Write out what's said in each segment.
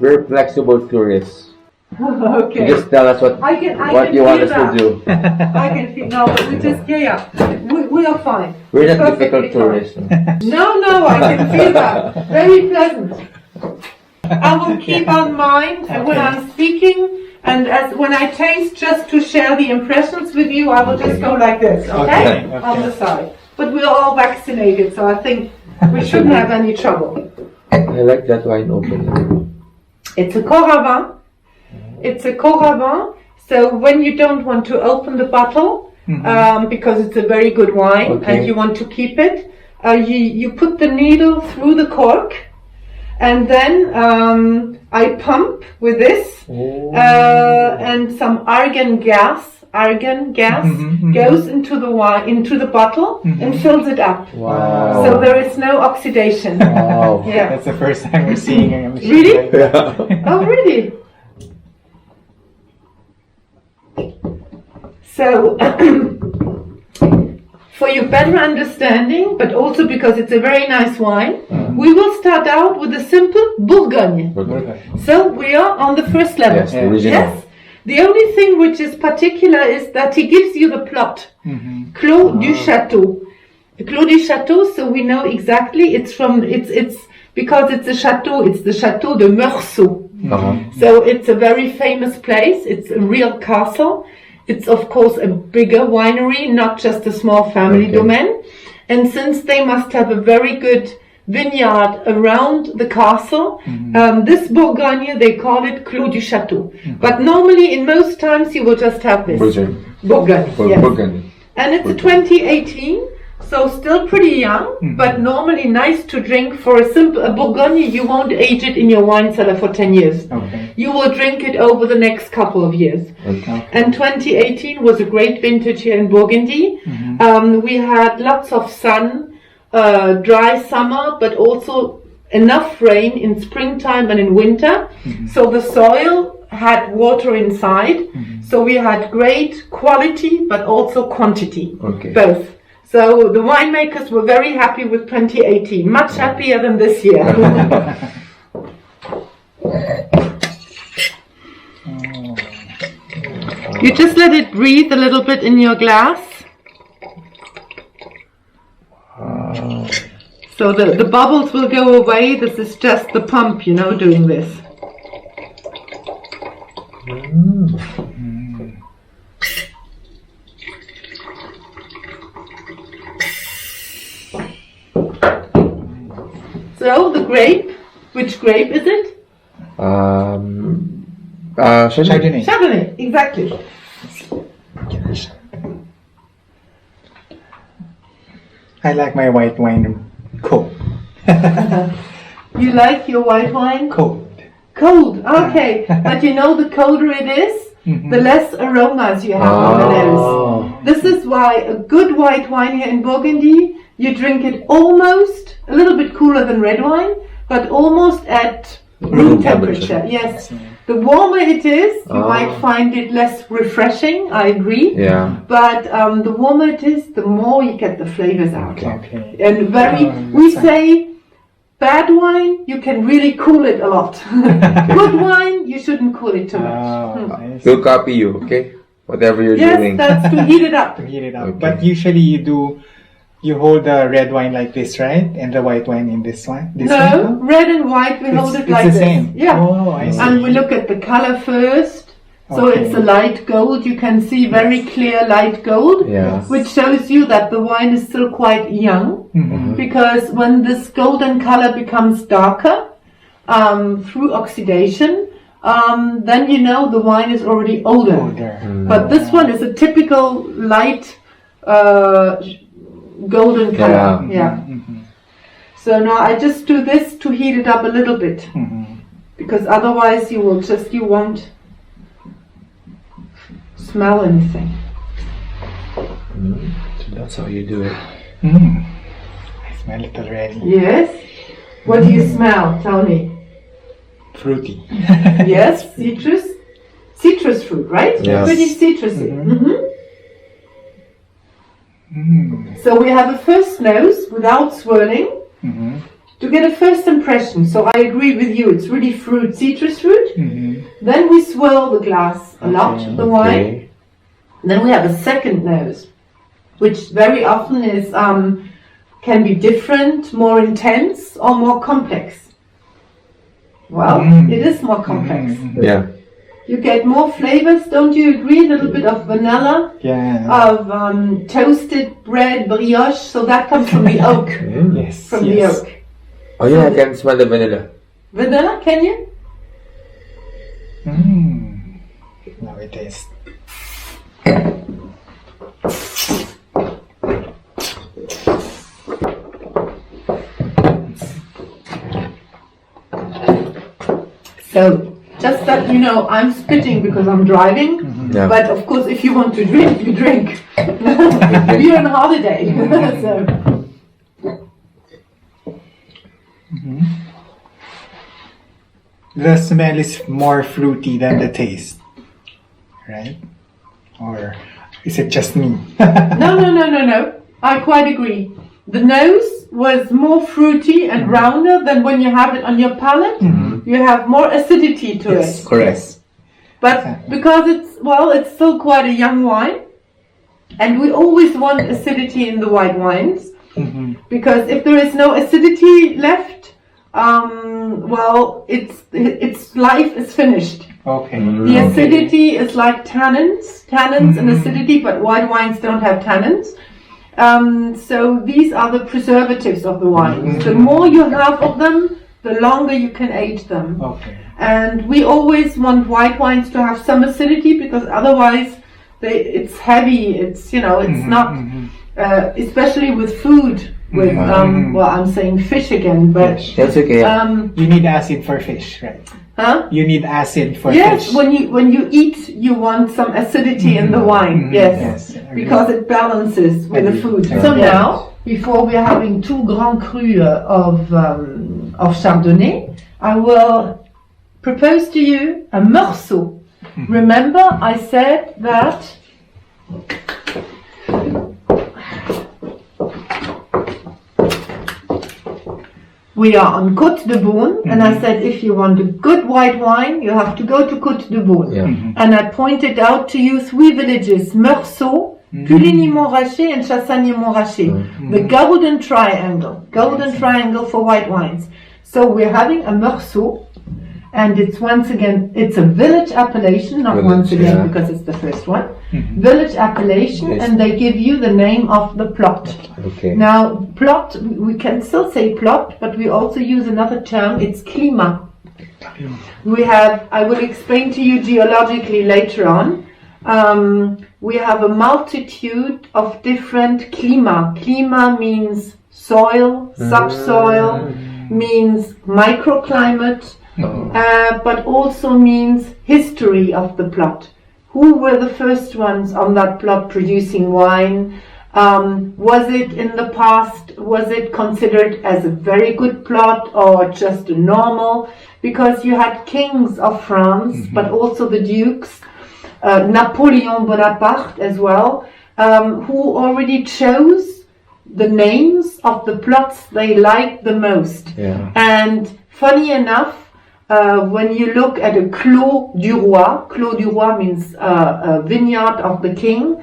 We're flexible tourists. Okay. You just tell us what you want us to do. I can feel no, but we just we are fine. We're not difficult tourists. No, I can feel that. Very pleasant. I will keep on mind when I'm speaking, and when I taste, just to share the impressions with you, I will just go like this, okay? On the side. But we're all vaccinated, so I think we shouldn't have any trouble. I like that wine opening. It's a Coravin. It's a Coravin. So when you don't want to open the bottle, because it's a very good wine and you want to keep it, you put the needle through the cork, and then I pump with this, and some argon gas goes into the wine, into the bottle, and fills it up. Wow. So there is no oxidation. Wow. Yeah. That's the first time we're seeing a machine. Really? Like that. Oh, really? So, for your better understanding, but also because it's a very nice wine, we will start out with a simple Bourgogne. So we are on the first level. Yes, the original. Yes. The only thing which is particular is that he gives you the plot. Clos du Château. The Clos du Château, so we know exactly it's because it's a chateau, it's the Chateau De Mercu. So it's a very famous place, it's a real castle. It's of course a bigger winery, not just a small family domain. And since they must have a very good vineyard around the castle, this Bourgogne, they call it Clos du Château. But normally, in most times, you will just have this. Bourgogne. Yes. Bourgogne. And it's a 2018, so still pretty young, but normally nice to drink. For a Bourgogne, you won't age it in your wine cellar for 10 years. You will drink it over the next couple of years. And 2018 was a great vintage here in Burgundy. We had lots of sun, dry summer, but also enough rain in springtime and in winter. So the soil had water inside. So we had great quality, but also quantity, both. So the winemakers were very happy with 2018, much happier than this year. You just let it breathe a little bit in your glass. So the bubbles will go away. This is just the pump, doing this. So the grape, which grape is it? Chardonnay. Chardonnay, exactly. I like my white wine cold. You like your white wine? Cold. Cold, okay. But the colder it is, the less aromas you have on the nose. This is why a good white wine here in Burgundy, you drink it almost a little bit cooler than red wine, but almost at room temperature. Yes. The warmer it is, you might find it less refreshing, I agree. Yeah. But the warmer it is, the more you get the flavors out. Okay. And we say, bad wine, you can really cool it a lot. Good wine, you shouldn't cool it too much. We'll copy you, okay? Whatever you're doing. Yes, that's to heat it up. To heat it up. But usually you hold the red wine like this, right? And the white wine in this one? Red and white, we hold it like it's this. the same. Yeah. Oh, I see. And we look at the color first. So it's a light gold. You can see very clear light gold, which shows you that the wine is still quite young. Because when this golden color becomes darker through oxidation, then the wine is already older. But this one is a typical light golden color. So now I just do this to heat it up a little bit, because otherwise you won't smell anything. So that's how you do it. I smell it already. Yes. What do you smell? Tell me. Fruity. Yes, citrus fruit, right? Yes. Pretty citrusy. So we have a first nose without swirling. to get a first impression. So I agree with you. It's really fruit, citrus fruit. Mm-hmm. Then we swirl the glass a lot, the wine. Okay. Then we have a second nose, which very often is can be different, more intense, or more complex. Well, it is more complex. Yeah. You get more flavors, don't you agree? A little bit of vanilla, of toasted bread, brioche. So that comes from the oak. Yes. From the oak. Oh yeah, I can smell the vanilla. Vanilla, can you? Now it tastes. So, just that you know, I'm spitting because I'm driving. Yeah. But of course, if you want to drink, you drink. We're on holiday. So. The smell is more fruity than the taste, right? Or is it just me? No. I quite agree. The nose was more fruity and rounder than when you have it on your palate. You have more acidity to it. Correct. But because it's still quite a young wine, and we always want acidity in the white wines, because if there is no acidity left, its life is finished. Okay. The acidity is like tannins and acidity, but white wines don't have tannins. So these are the preservatives of the wines. The more you have of them, the longer you can age them. Okay. And we always want white wines to have some acidity, because otherwise it's heavy. It's not, especially with food. With I'm saying fish again, but That's okay. You need acid for fish, right? Huh? You need acid for Yes, fish. when you eat, you want some acidity in the wine. Yes, because it balances with the food. So now, before we're having 2 Grand Crus of Chardonnay, I will propose to you a Mursu. Remember, I said that we are on Côte de Beaune, and I said if you want a good white wine, you have to go to Côte de Beaune. Yeah. And I pointed out to you 3 villages: Mursu, Puligny-Montrachet, and Chassagne-Montrachet. The golden triangle for white wines. So we're having a Mursu, and it's a village appellation, because it's the first one. Village appellation, and they give you the name of the plot. Okay. Now, plot, we can still say plot, but we also use another term, it's climat. I will explain to you geologically later on. We have a multitude of different climat. Climat means soil, subsoil, means microclimate, but also means history of the plot. Who were the first ones on that plot producing wine? Was it in the past, was it considered as a very good plot or just a normal? Because you had kings of France, but also the dukes, Napoleon Bonaparte as well, who already chose the names of the plots they liked the most. Yeah. And funny enough, when you look at a Clos du Roi means a vineyard of the king,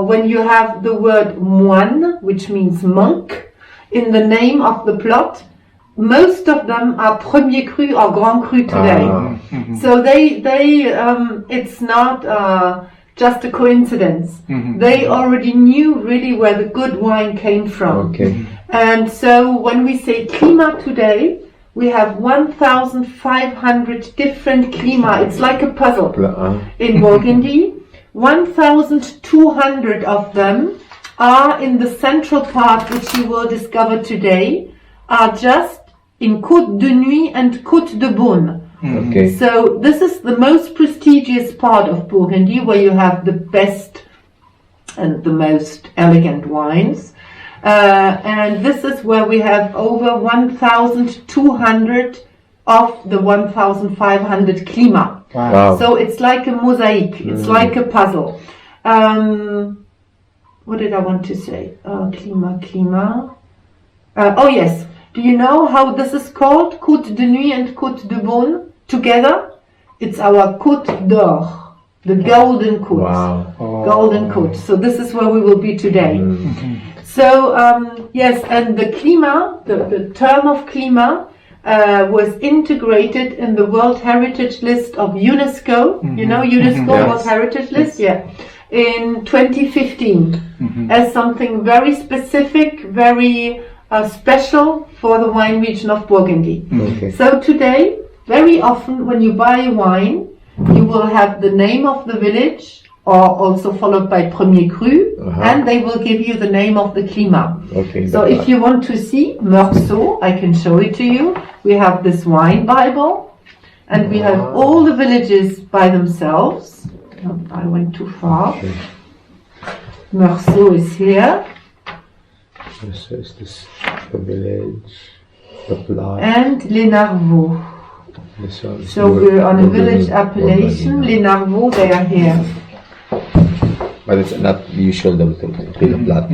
when you have the word moine, which means monk, in the name of the plot, most of them are Premier Cru or Grand Cru today. So they it's not just a coincidence. They already knew really where the good wine came from. Okay. And so when we say climat today, we have 1,500 different climat. It's like a puzzle in Burgundy. 1,200 of them are in the central part, which you will discover today, are just in Côte de Nuit and Côte de Beaune. Okay. So this is the most prestigious part of Burgundy, where you have the best and the most elegant wines. And this is where we have over 1,200 of the 1,500 climat. Wow. So it's like a mosaic, it's like a puzzle. What did I want to say? Climat. Oh yes, Do you know how this is called? Côte de Nuit and Côte de Beaune together? It's our Côte d'Or, the golden côte. Wow. Golden côte. So this is where we will be today. So yes, and the climat, the term of climat was integrated in the World Heritage List of UNESCO. You know UNESCO World Yes. Heritage List? Yeah. In 2015 as something very specific, very special for the wine region of Burgundy. Okay. So today, very often when you buy wine, you will have the name of the village, or also followed by Premier Cru, and they will give you the name of the climat. Okay. So if you want to see Mursu, I can show it to you. We have this wine Bible, and we have all the villages by themselves. Oh, I went too far. Okay. Mursu is here, So is this the village, the plot? and Les Narvaux. This one is So we're on a Burgundy, village appellation. Burgundy. Les Narvaux, they are here. But it's not usual to put the plot.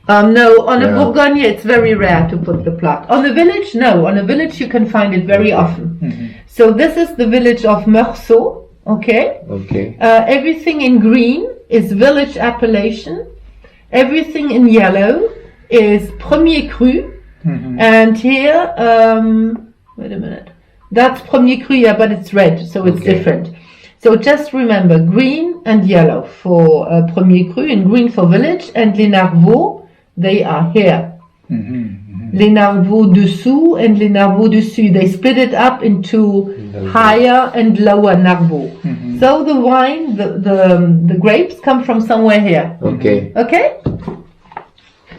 No, on a Yeah. Bourgogne, it's very rare to put the plot. On a village, no. On a village, you can find it very often. So this is the village of Mursu, okay? Okay. Everything in green is village appellation. Everything in yellow is Premier Cru. And here, wait a minute. That's Premier Cru, yeah, but it's red, so it's Okay. different. So just remember, green and yellow for Premier Cru, and green for village, and Les Narvaux, they are here. Les Narvaux dessous and Les Narvaux dessus. They split it up into higher and lower Narvaux. So the wine, the grapes come from somewhere here. Okay. Okay?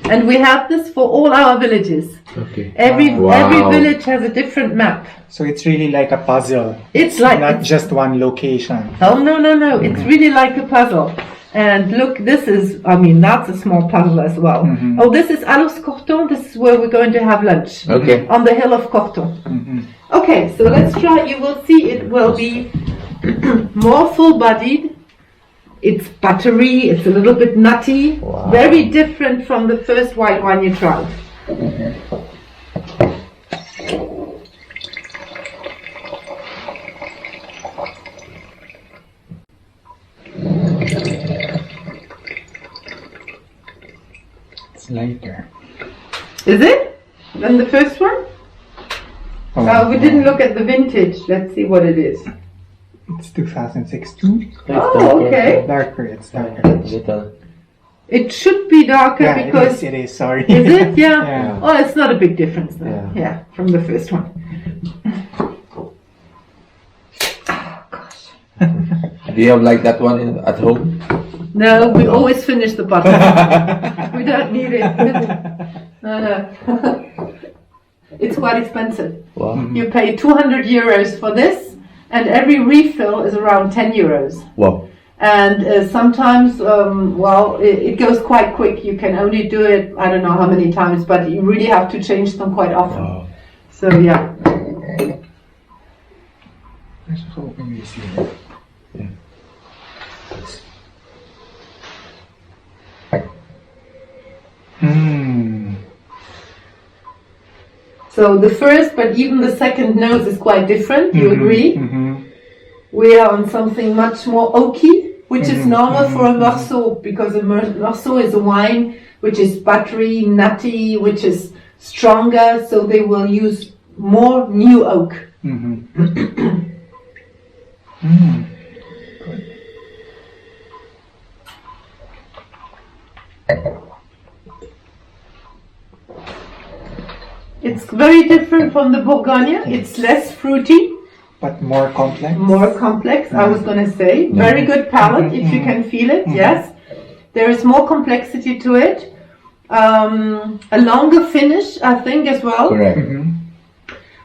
And we have this for all our villages. Okay. Every Wow. village has a different map. So it's really like a puzzle. It's like Not just one location. Oh, no. It's really like a puzzle. And look, this is, I mean, that's a small puzzle as well. Oh, this is Alus Corton. This is where we're going to have lunch. Okay. On the hill of Corton. Okay, so let's try. You will see it will be more full-bodied. It's buttery. It's a little bit nutty. Wow. Very different from the first white wine you tried. It's lighter. Is it? Than the first one? We didn't look at the vintage. Let's see what it is. It's 2016. Oh, okay. Darker, it's darker. Little. It should be darker Yeah, because... it is, sorry. Is it? Yeah. Yeah. Oh, it's not a big difference though. Yeah. Yeah, from the first one. Oh, gosh. Do you have like that one at home? No, we always finish the bottle. We don't need it. No. It's quite expensive. Wow. You pay 200 euros for this, and every refill is around 10 euros. Wow. And sometimes, it goes quite quick. You can only do it, I don't know how many times, but you really have to change them quite often. Wow. So, yeah. Let's just open this here. Yeah. So the first, but even the second nose is quite different. You agree? We are on something much more oaky, which is normal for a Mursu, because a Mursu is a wine which is buttery, nutty, which is stronger, so they will use more new oak. It's very different from the Bourgogne. It's less fruity, But more complex. more complex, I was going to say. Very good palate, if you can feel it, yes. There is more complexity to it. A longer finish, I think, as well. Correct.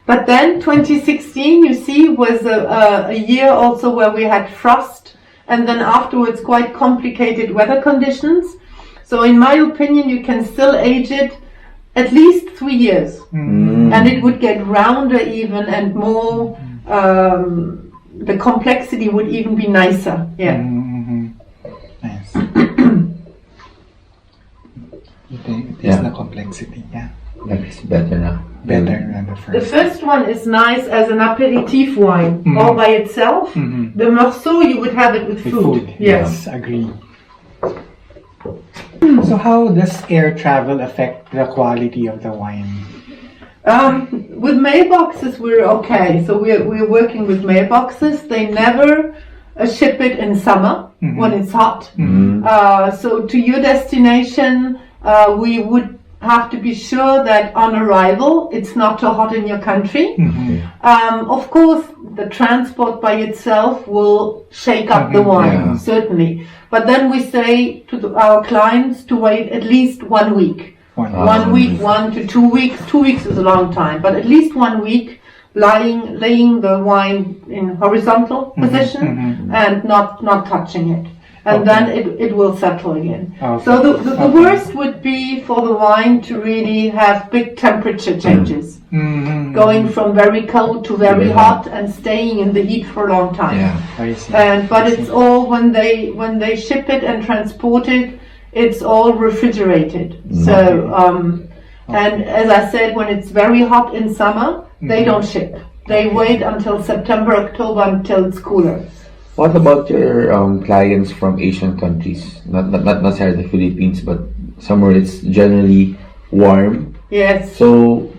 But then 2016, you see, was a year also where we had frost, and then afterwards quite complicated weather conditions. So in my opinion, you can still age it at least 3 years. And it would get rounder even, and more, the complexity would even be nicer. Yeah. Nice. It is Yeah. the complexity, yeah. Like it's better now. better than the The first. first one is nice as an aperitif wine, all by itself. The Mursu, you would have it with With food. Yes, agree. So how does air travel affect the quality of the wine? With mailboxes, we're okay. So we're working with mailboxes. They never ship it in summer when it's hot. So to your destination, we would have to be sure that on arrival it's not too hot in your country. Of course, the transport by itself will shake up the wine, certainly. But then we say to our clients to wait at least 1 week. 1 week, 1 to 2 weeks. 2 weeks is a long time, but at least 1 week, laying the wine in horizontal position and not touching it. And then it will settle again. So the worst would be for the wine to really have big temperature changes, going from very cold to very hot and staying in the heat for a long time. I see. But it's all when they ship it and transport it, it's all refrigerated. So and as I said, when it's very hot in summer, they don't ship. They wait until September, October until it's cooler. What about your clients from Asian countries? Not necessarily the Philippines, but somewhere it's generally warm. Yes. So,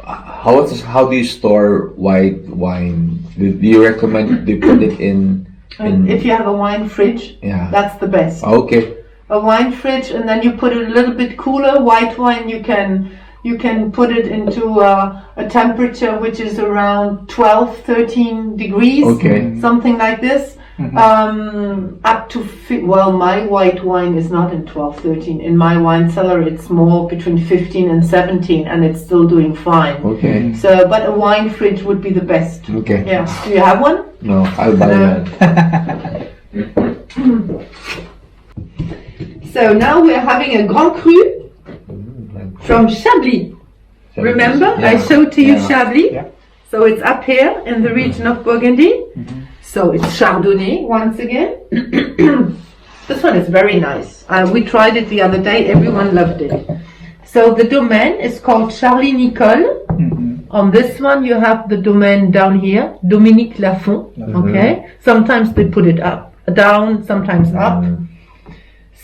how do you store white wine? Do you recommend you put it in? If you have a wine fridge, that's the best. Okay. A wine fridge, and then you put it a little bit cooler. White wine, you can put it into a temperature which is around 12, 13 degrees, something like this. Up to, my white wine is not in 12, 13. In my wine cellar, it's more between 15 and 17, and it's still doing fine. Okay. So, but a wine fridge would be the best. Okay. Yeah. Do you have one? No, I'll buy that. So now we're having a Grand Cru from Chablis. Remember, I showed to you Chablis. Yeah. So it's up here in the region of Burgundy. So it's Chardonnay once again. This one is very nice. We tried it the other day. Everyone loved it. So the domain is called Charlie Nicole. On this one, you have the domain down here, Dominique Lafont. Okay. Sometimes they put it up, down, sometimes up.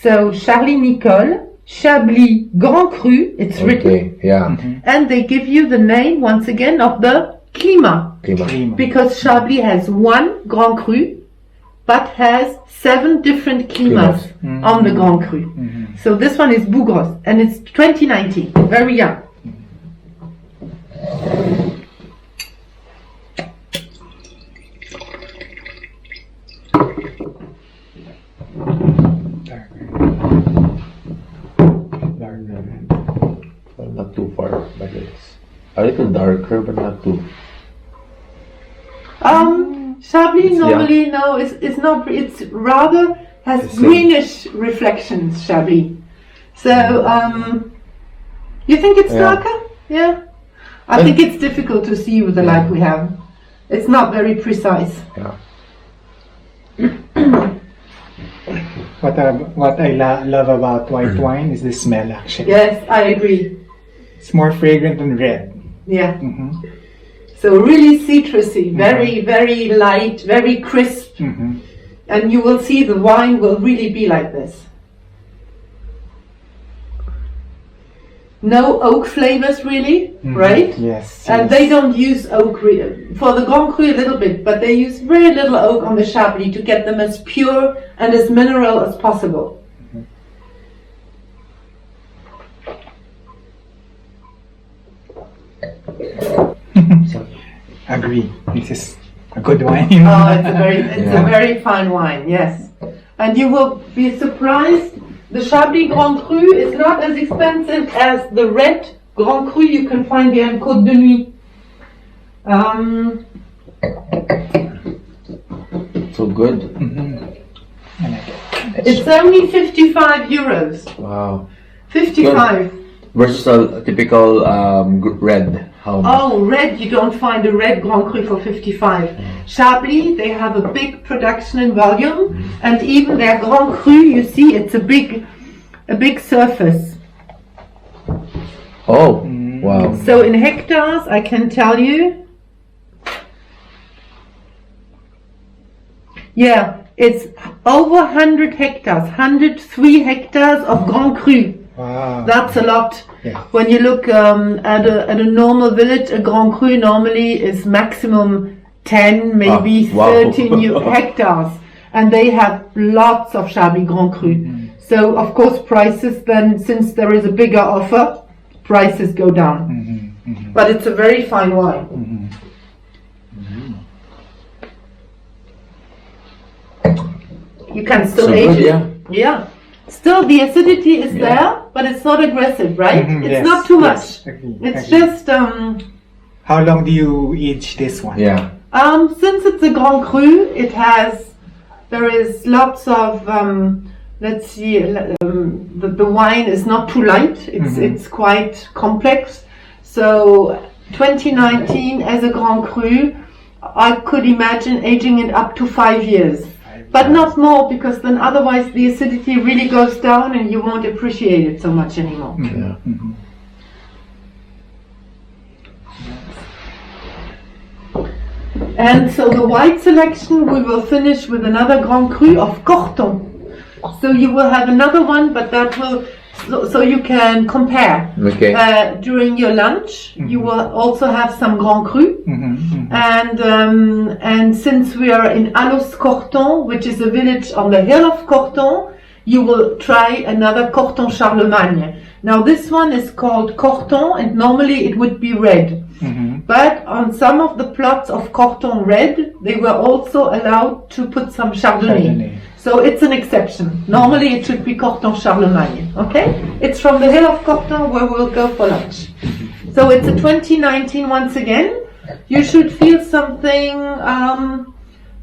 So Charlie Nicole, Chablis Grand Cru, it's written. And they give you the name once again of the climat. Because Chablis has one Grand Cru, but has 7 different climats on the Grand Cru. So this one is Bougros, and it's 2019, very young. Not too far, but it's a little darker, but not too. Chablis normally it's not. It's rather has greenish reflections. Chablis. So you think it's darker? Yeah. I think it's difficult to see with the light we have. It's not very precise. What I love about white wine is the smell, actually. Yes, I agree. It's more fragrant than red. Yeah. So really citrusy, very, very light, very crisp. And you will see the wine will really be like this. No oak flavors really, right? Yes. And they don't use oak for the Grand Cru a little bit, but they use very little oak on the Chablis to get them as pure and as mineral as possible. Agree. This is a good wine. It's a very fine wine, yes. And you will be surprised. The Chablis Grand Cru is not as expensive as the red Grand Cru you can find here in Côte de Nuit. So good. I like it. It's only 55 euros. Wow. 55. Versus a typical red. How much? Oh, red, you don't find a red Grand Cru for 55. Chablis, they have a big production in volume, and even their Grand Cru, you see, it's a big surface. Oh. Wow. So in hectares, I can tell you, yeah, it's over 100 hectares, 103 hectares of Grand Cru. Wow. That's a lot. Yeah. When you look at a normal village, a Grand Cru normally is maximum 10, maybe wow. 13 hectares. And they have lots of Chablis Grand Cru. So, of course, prices then, since there is a bigger offer, prices go down. But it's a very fine wine. You can still So age good, it. Yeah. Still, the acidity is there, but it's not aggressive, right? It's Yes, not too yes. much. Agree, It's agree. just, How long do you age this one? Yeah. since it's a Grand Cru, there is lots of, let's see, the wine is not too light. It's quite complex. So 2019 as a Grand Cru, I could imagine aging it up to 5 years. But not more, because then otherwise the acidity really goes down and you won't appreciate it so much anymore. Yeah. And so the white selection, we will finish with another Grand Cru of Corton. So you will have another one, but that will, so you can compare. Okay. During your lunch, you will also have some Grand Cru. And since we are in Alos Corton, which is a village on the hill of Corton, you will try another Corton Charlemagne. Now this one is called Corton, and normally it would be red. But on some of the plots of Corton red, they were also allowed to put some Chardonnay. So it's an exception. Normally it should be Corton Charlemagne. Okay? It's from the hill of Corton where we'll go for lunch. So it's a 2019 once again. You should feel something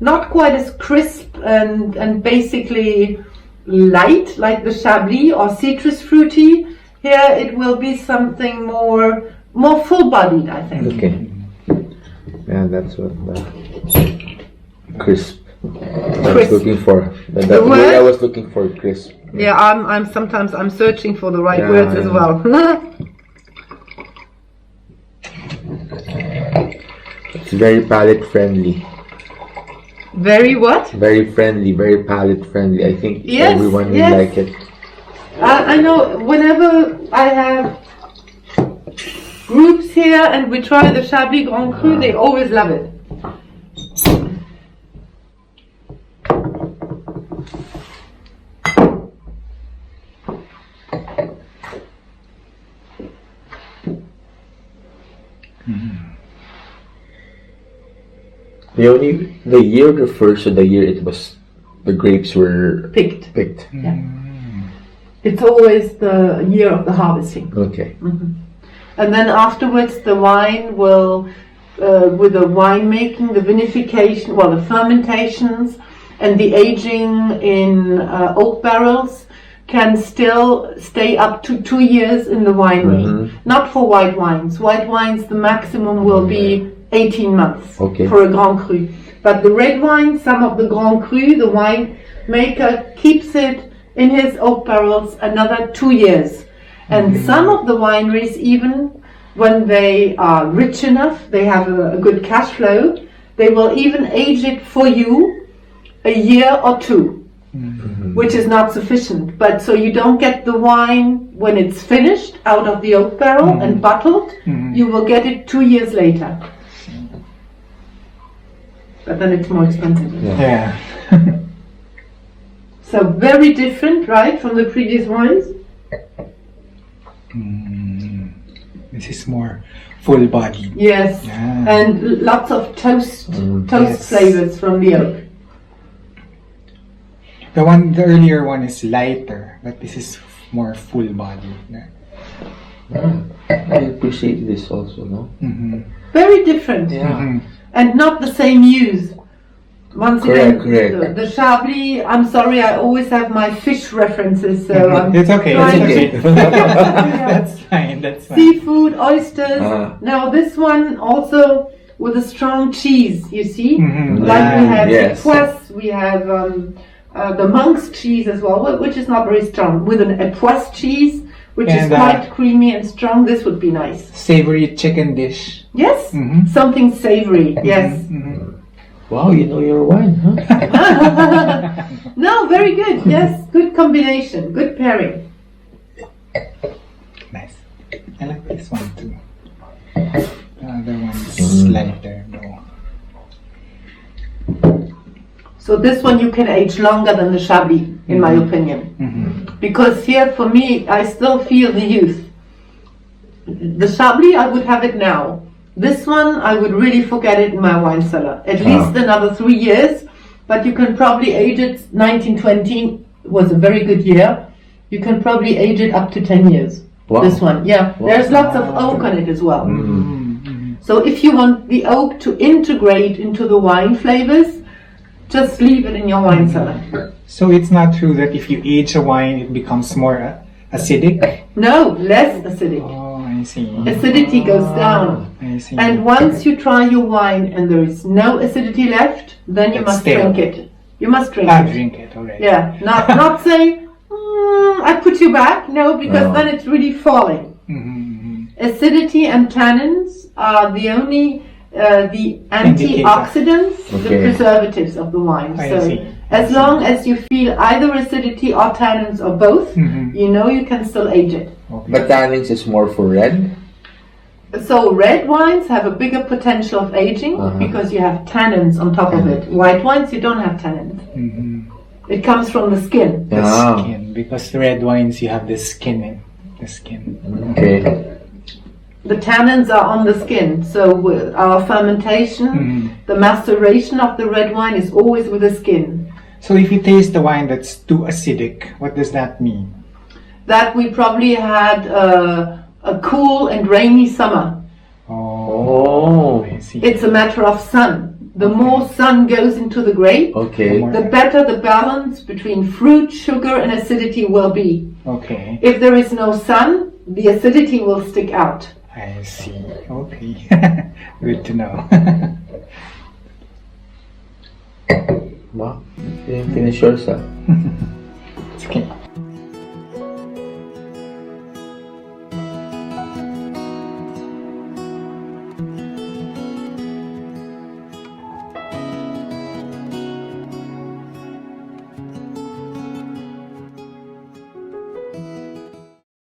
not quite as crisp and basically light like the Chablis or citrus fruity. Here it will be something more full-bodied, I think. Okay. Yeah, that's what crisp. I was looking for. The word I was looking for, crisp. Yeah, I'm sometimes searching for the right Yeah, words as yeah. well. It's very palate friendly. Very what? Very friendly, very palate friendly. I think Yes, everyone will yes. like it. I know whenever I have groups here and we try the Chablis Grand Cru, they always love it. The year refers to the year the grapes were Picked. picked. It's always the year of the harvesting. Okay. And then afterwards the wine will, with the winemaking, the vinification, the fermentations and the aging in oak barrels can still stay up to 2 years in the winery. Not for white wines. White wines, the maximum will be 18 months for a Grand Cru. But the red wine, some of the Grand Cru, the winemaker keeps it in his oak barrels another 2 years. And some of the wineries, even when they are rich enough, they have a good cash flow, they will even age it for you a year or two, which is not sufficient. But so you don't get the wine when it's finished out of the oak barrel and bottled, you will get it 2 years later. But then it's more expensive. Yeah. So very different, right, from the previous wines? This is more full-bodied. Yes, Yeah. and lots of toast Yes. flavors from the oak. The earlier one is lighter, but this is more full-bodied. I appreciate this also, no? Very different. Yeah. And not the same use. Once Correct, again, correct. the Chablis, I'm sorry, I always have my fish references, so I'm It's okay. trying It's to- okay. That's fine. That's fine. seafood, oysters. Now this one also with a strong cheese, you see? Like we have Yes. Epoisse, we have the monk's cheese as well, which is not very strong. With an Epoisse cheese, which is And, quite creamy and strong, this would be nice. Savory chicken dish. Yes, Mhm. something savory. Yes. Wow, you know your wine, huh? No, very good. Yes, good combination, good pairing. Nice. I like this one too. The other one's lighter though. So this one you can age longer than the Chablis, in my opinion. Because here, for me, I still feel the youth. The Chablis, I would have it now. This one, I would really forget it in my wine cellar. At least another 3 years, but you can probably age it. 1920 was a very good year. You can probably age it up to 10 years. Wow. This one, yeah. Wow. There's lots of oak on it as well. So if you want the oak to integrate into the wine flavors, just leave it in your wine cellar. So it's not true that if you age a wine, it becomes more acidic? No, less acidic. Oh, I see. Acidity goes down. I see. And once you try your wine and there is no acidity left, then you It's must stale. drink it. You must drink Ah, it. drink it already. Yeah, not say, I put you back. No, because then it's really falling. Acidity and tannins are the only the antioxidants, the Okay. preservatives of the wine. I So see. as long as you feel either acidity or tannins or both, you know you can still age it. But tannins is more for red. So red wines have a bigger potential of aging because you have tannins on top of it. White wines, you don't have tannins. It comes from the skin. The Ah. skin, because the red wines you have the skin in the skin. Okay. The tannins are on the skin. So with our fermentation, the maceration of the red wine is always with the skin. So if you taste the wine that's too acidic, what does that mean? That we probably had a cool and rainy summer. Oh. I see. It's a matter of sun. The more sun goes into the grape, Okay. the better the balance between fruit, sugar, and acidity will be. Okay, If there is no sun, the acidity will stick out. I see. Okay, good to know. Wow. Finish yours, ah.